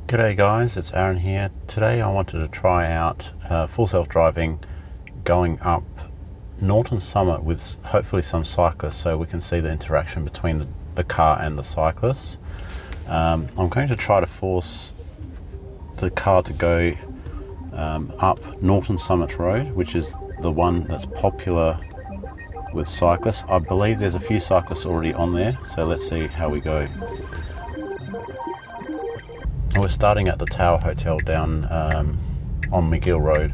G'day guys, it's Aaron here. Today I wanted to try out full self-driving going up Norton Summit with hopefully some cyclists so we can see the interaction between the car and the cyclists. I'm going to try to force the car to go up Norton Summit Road, which is the one that's popular with cyclists. I believe there's a few cyclists already on there, so let's see how we go. We're starting at the Tower Hotel down on McGill Road,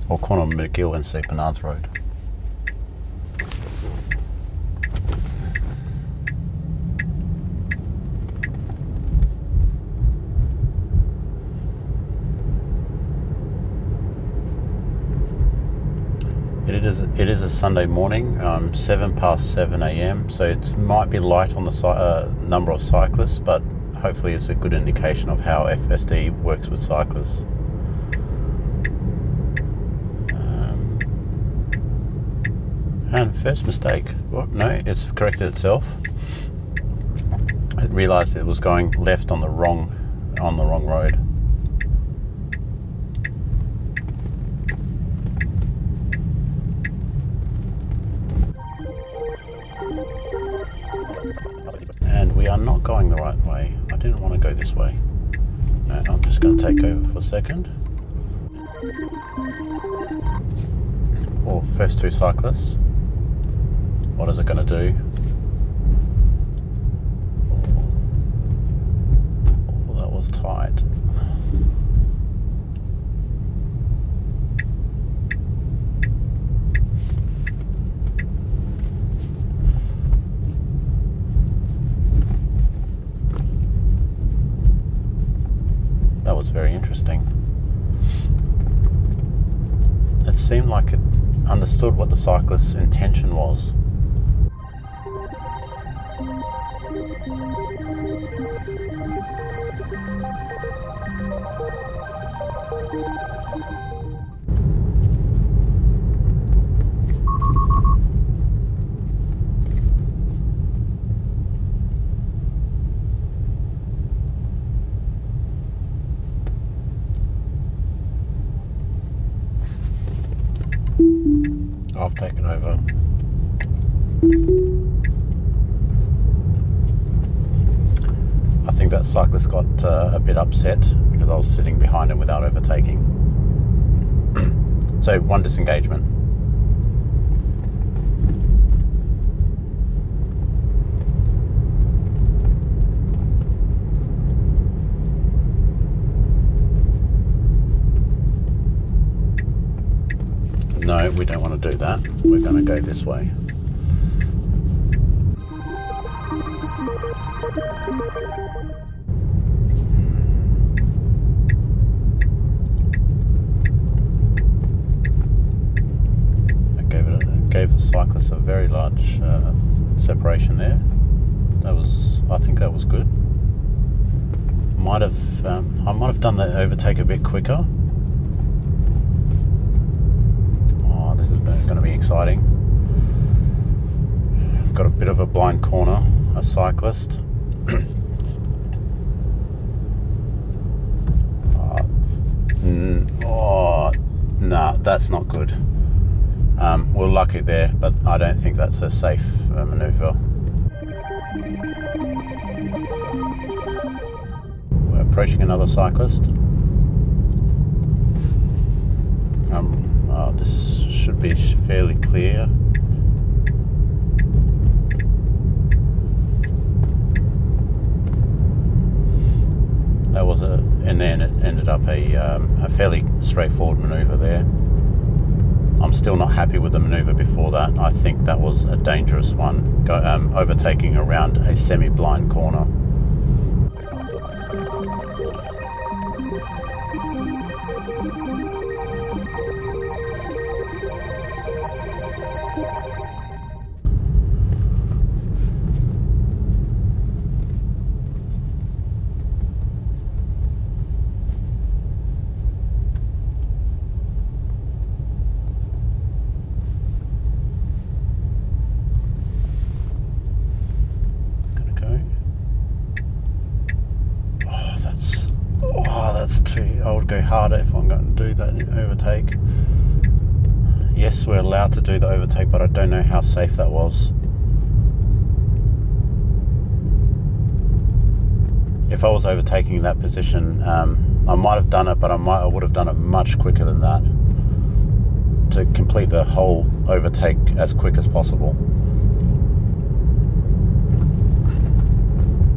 or corner of McGill and St Bernard's Road. It is a Sunday morning, 7:07 a.m, so it might be light on the number of cyclists, but hopefully it's a good indication of how FSD works with cyclists. And first mistake. Well, no, it's corrected itself. It realised it was going left on the wrong road. And we are not going the right way. I didn't want to go this way. No, I'm just going to take over for a second. Oh, first two cyclists. What is it going to do? Oh, that was tight. That was very interesting. It seemed like it understood what the cyclist's intention was. I've taken over. I think that cyclist got a bit upset because I was sitting behind him without overtaking. So one disengagement. No, we don't want to do that. We're going to go this way. I gave the cyclist a very large separation there. I think that was good. I might have done the overtake a bit quicker. This is going to be exciting. I've got a bit of a blind corner, a cyclist. Nah, that's not good. We're lucky there, but I don't think that's a safe manoeuvre. We're approaching another cyclist. This should be fairly clear. That was and then it ended up a fairly straightforward manoeuvre there. I'm still not happy with the manoeuvre before that. I think that was a dangerous one, overtaking around a semi-blind corner. that's too, I would go harder if I'm going to do that overtake. Yes, we're allowed to do the overtake, but I don't know how safe that was. If I was overtaking that position, I might have done it, but I would have done it much quicker than that to complete the whole overtake as quick as possible.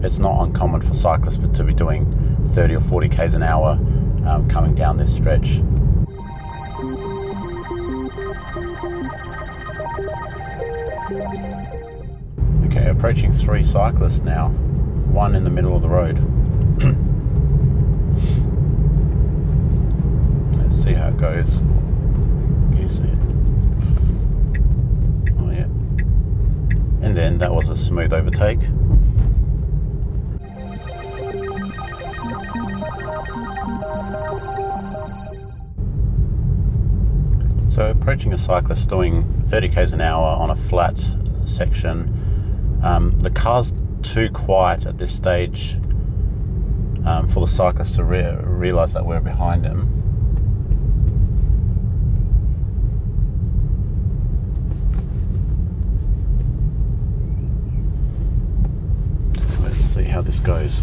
It's not uncommon for cyclists to be doing 30 or 40 k's an hour coming down this stretch. Okay, approaching 3 cyclists now, one in the middle of the road. Let's see how it goes. Can you see it? Oh yeah. And then that was a smooth overtake. So approaching a cyclist doing 30 k's an hour on a flat section, the car's too quiet at this stage for the cyclist to realise that we're behind him. So let's see how this goes.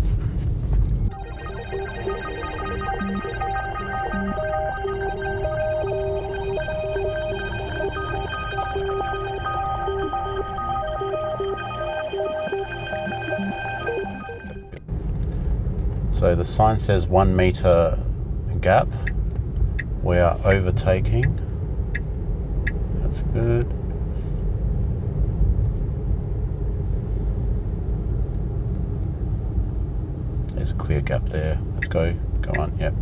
So the sign says 1 meter gap. We are overtaking. That's good. There's a clear gap there. Let's go. Go on. Yep.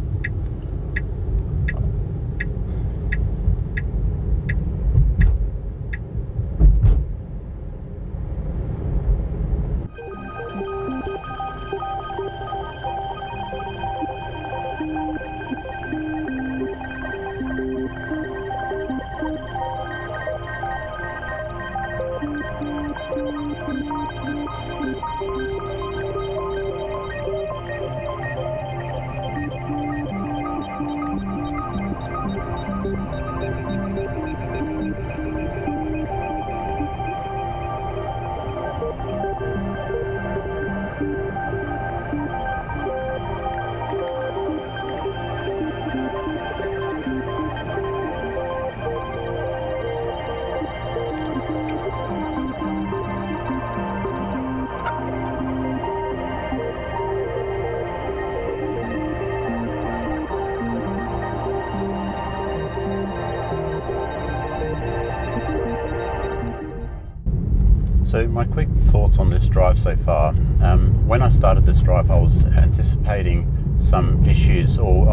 So my quick thoughts on this drive so far. When I started this drive, I was anticipating some issues, or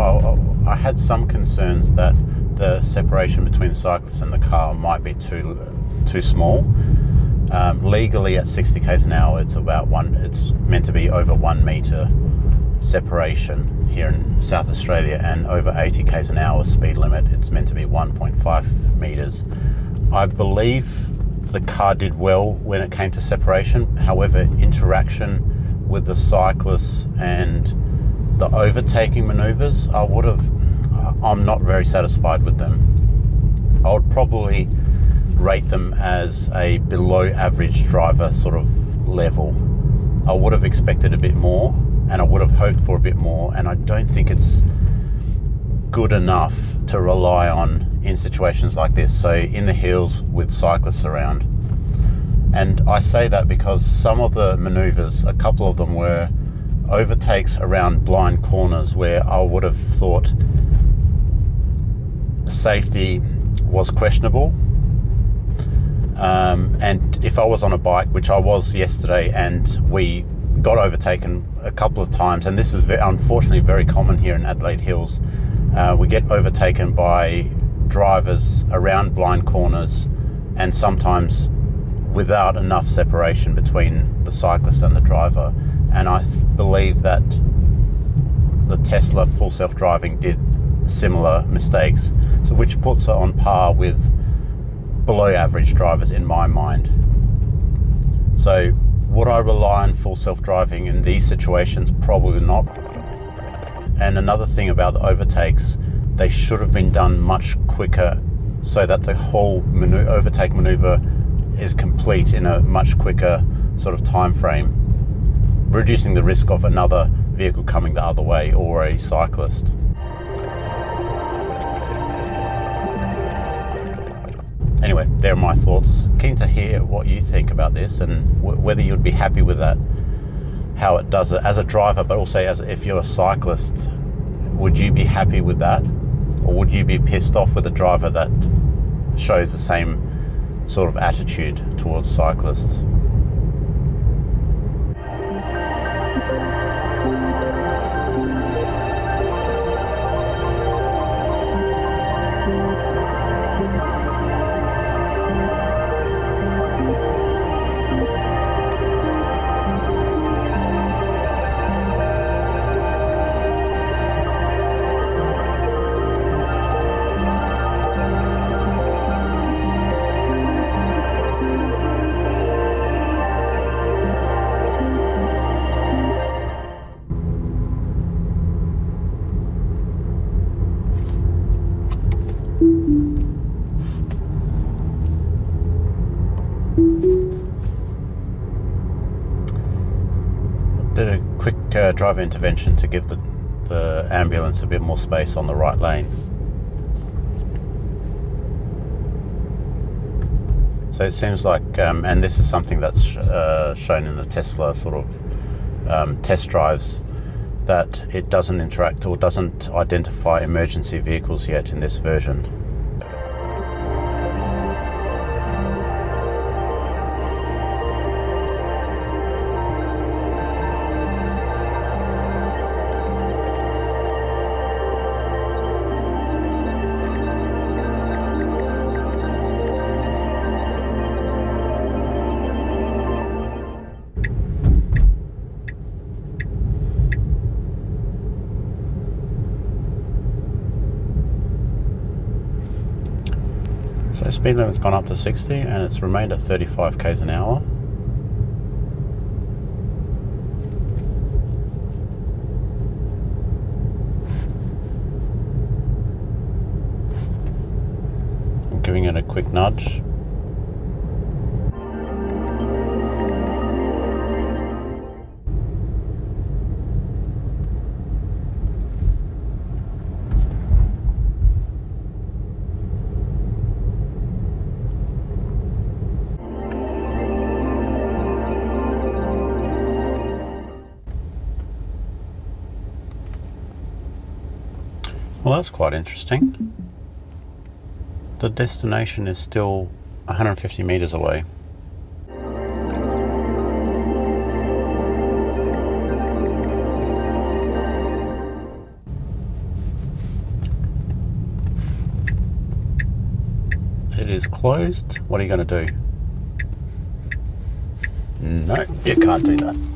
I had some concerns that the separation between the cyclist and the car might be too small. Legally at 60 k's an hour, it's meant to be over 1 meter separation here in South Australia, and over 80 k's an hour speed limit, it's meant to be 1.5 meters. I believe the car did well when it came to separation. However, interaction with the cyclists and the overtaking maneuvers, I'm not very satisfied with them. I would probably rate them as a below average driver sort of level. I would have expected a bit more, and I would have hoped for a bit more, and I don't think it's good enough to rely on in situations like this, so in the hills with cyclists around. And I say that because some of the maneuvers, a couple of them were overtakes around blind corners where I would have thought safety was questionable. And if I was on a bike, which I was yesterday, and we got overtaken a couple of times, and this is unfortunately very common here in Adelaide Hills, we get overtaken by drivers around blind corners, and sometimes without enough separation between the cyclist and the driver. And I believe that the Tesla full self-driving did similar mistakes, so which puts it on par with below average drivers in my mind. So would I rely on full self-driving in these situations? Probably not. And another thing about the overtakes, they should have been done much quicker so that the whole overtake maneuver is complete in a much quicker sort of time frame, reducing the risk of another vehicle coming the other way or a cyclist. Anyway, there are my thoughts. Keen to hear what you think about this and whether you'd be happy with that, how it does it as a driver, but also as if you're a cyclist. Would you be happy with that? Or would you be pissed off with a driver that shows the same sort of attitude towards cyclists? Did a quick driver intervention to give the ambulance a bit more space on the right lane. So it seems like, and this is something that's shown in the Tesla sort of test drives, that it doesn't interact or doesn't identify emergency vehicles yet in this version. So speed limit's gone up to 60 and it's remained at 35 k's an hour. I'm giving it a quick nudge. Well, that's quite interesting. The destination is still 150 meters away. It is closed. What are you going to do? No, you can't do that.